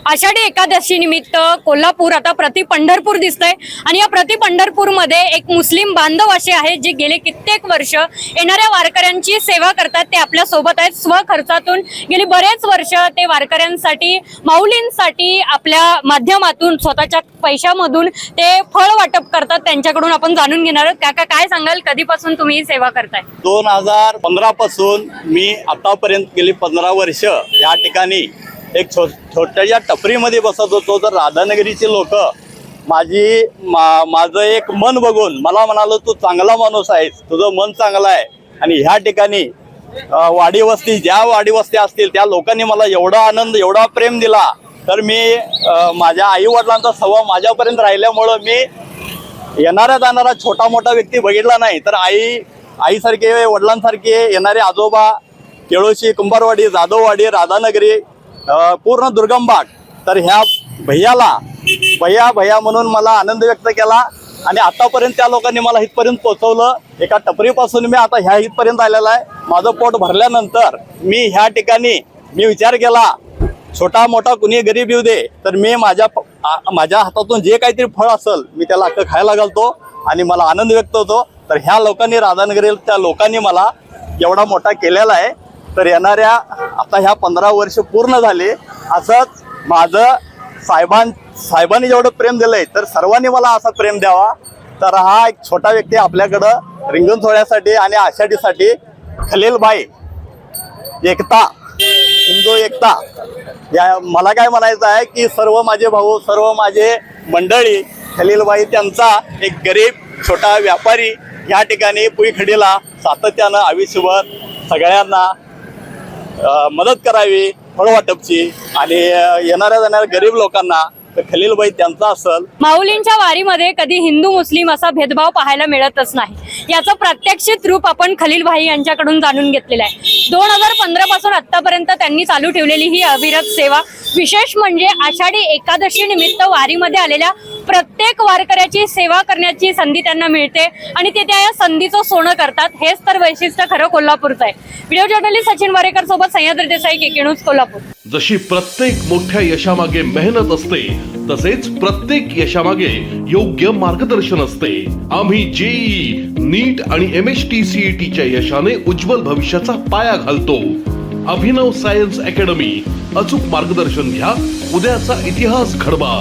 आषाढी एकादशी निमित्त कोल्हापूर आता प्रति पंढरपूर दिसतंय आणि या प्रति पंढरपूर मध्ये एक मुस्लिम बांधव असे आहेत जे गेले कित्येक वर्ष येणाऱ्या वारकऱ्यांची सेवा करतात। ते आपल्या सोबत आहेत। स्वखर्चातून गेली बरेच वर्ष ते वारकऱ्यांसाठी माऊलींसाठी आपल्या माध्यमातून स्वतःच्या पैशामधून ते फळ वाटप करतात। त्यांच्याकडून आपण जाणून घेणार आहोत। काका काय सांगाल, कधीपासून तुम्ही ही सेवा करताय? 2015 पासून मी आतापर्यंत गेली 15 वर्ष या ठिकाणी एक छोट्याशा टपरीमध्ये बसत होतो। तर राधानगरीचे लोक माझं एक मन बघून मला म्हणालो, तू चांगला माणूस आहेस, तुझं मन चांगलं आहे आणि ह्या ठिकाणी वाडी वस्ती ज्या वाडी वस्ती असतील त्या लोकांनी मला एवढा आनंद एवढा प्रेम दिला। तर मी माझ्या आई वडिलांचा स्वभाव माझ्यापर्यंत राहिल्यामुळं मी येणारा जाणारा छोटा मोठा व्यक्ती बघितला नाही, तर आईसारखे वडिलांसारखे येणारे आजोबा, केळोशी, कुंभारवाडी, जाधववाडी, राधानगरी, पूर्ण दुर्गम भाग, तर ह्या भैया म्हणून मला आनंद व्यक्त केला आणि आतापर्यंत त्या लोकांनी मला इथपर्यंत पोहोचवलं। एका टपरीपासून मी आता ह्या इथपर्यंत आलेला आहे। माझं पोट भरल्यानंतर मी ह्या ठिकाणी विचार केला, छोटा मोठा कुणी गरीब येऊ दे, तर मी माझ्या हातातून जे काहीतरी फळ असेल मी त्याला अख्खं खायला घालतो आणि मला आनंद व्यक्त होतो। तर ह्या लोकांनी, राधानगरीच्या लोकांनी मला एवढा मोठा केलेला आहे। तर येणाऱ्या आता ह्या 15 वर्ष पूर्ण झाले। असंच माझं साहेबांनी जेवढं प्रेम दिलंय तर सर्वांनी मला असं प्रेम द्यावा। तर हा एक छोटा व्यक्ती आपल्याकडं रिंगण सोहळ्यासाठी आणि आषाढीसाठी खलीलभाई एकता, हिंदू एकता, या मला काय म्हणायचं आहे की सर्व माझे भाऊ, सर्व माझे मंडळी, खलीलभाई त्यांचा एक गरीब छोटा व्यापारी या ठिकाणी पुईखडीला सातत्यानं आयुष्यभर सगळ्यांना मदत करावी फळ वाटपची आणि येणाऱ्या जाणाऱ्या गरीब लोकांना तर खलीलभाई त्यांचा असेल। माऊलींच्या वारीमध्ये कधी हिंदू मुस्लिम असा भेदभाव पाहायला मिळतच नाही। याचं प्रात्यक्षिक रूप आपण खलीलभाई यांच्याकडून जाणून घेतलेलं आहे। 2015 पासून आतापर्यंत त्यांनी चालू ठेवलेली ही अविरत सेवा, विशेष म्हणजे आषाढी एकादशी निमित्त वारीमध्ये आलेल्या प्रत्येक वारकऱ्याची सेवा करण्याची संधी त्यांना मिळते आणि ते त्या संधीचं सोनं करतात। हेच तर वैशिष्ट्य खरं कोल्हापूरचं आहे। व्हिडिओ जर्नलिस्ट सचिन वारेकर सोबत सह्याद्री देसाई, KK न्यूज, कोल्हापूर। जशी प्रत्येक मोठ्या यशामागे मेहनत असते, तसेच प्रत्येक यशामागे योग्य मार्गदर्शन असते। आम्ही जेईई, नीट आणि MST CET च्या यशाने उज्ज्वल भविष्याचा पाया घालतो। अभिनव सायन्स अकॅडमी, अचूक मार्गदर्शन घ्या, उद्याचा इतिहास घडवा।